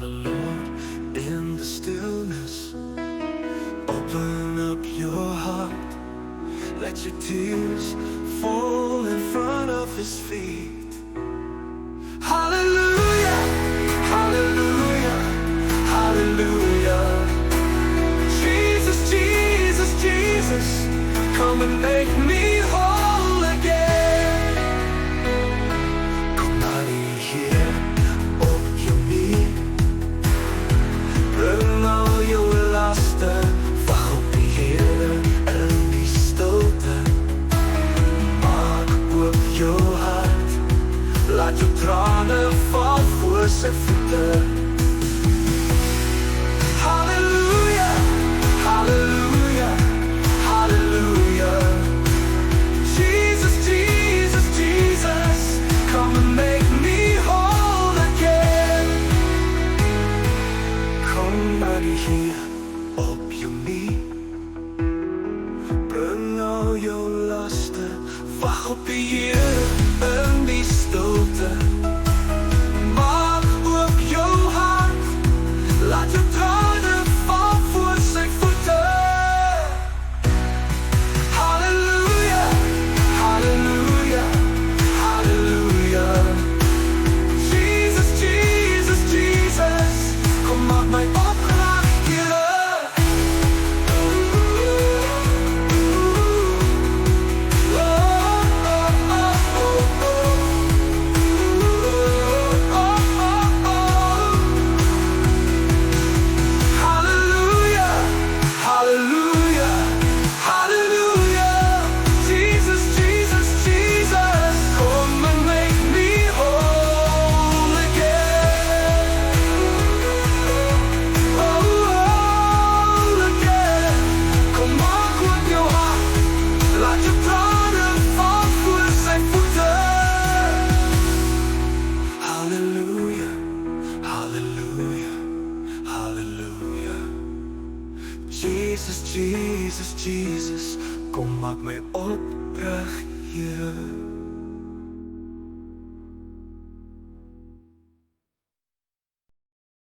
the Lord in the stillness. Open up your heart, let your tears fall in front of His feet. Hallelujah, hallelujah, hallelujah. Jesus, Jesus, Jesus, come and make me whole again. Kom naar hier op je knie. Breng al je lasten, wacht op de Heer en die stilte. Maak op je hart, laat je tranen vallen voor zijn voeten. Hallelujah, hallelujah, hallelujah. Jesus, Jesus, Jesus, come and make me whole again. Kom naar hier op je knie. Breng al je lasten, wacht op de Heer en die stilte. Maak op je hart, laat je tranen vallen voor zijn voeten. Hallelujah, hallelujah, hallelujah. Jesus, Jesus, Jesus, kom maak mij opgelaten. Hallelujah, hallelujah, hallelujah. Jesus, Jesus, Jesus, come and make me whole again. Whole again. Kom maak op je hart, laat je tranen vallen voor zijn voeten. Hallelujah, hallelujah, hallelujah. Jesus, Jesus, Jesus, kom maak mij oprecht, Heer.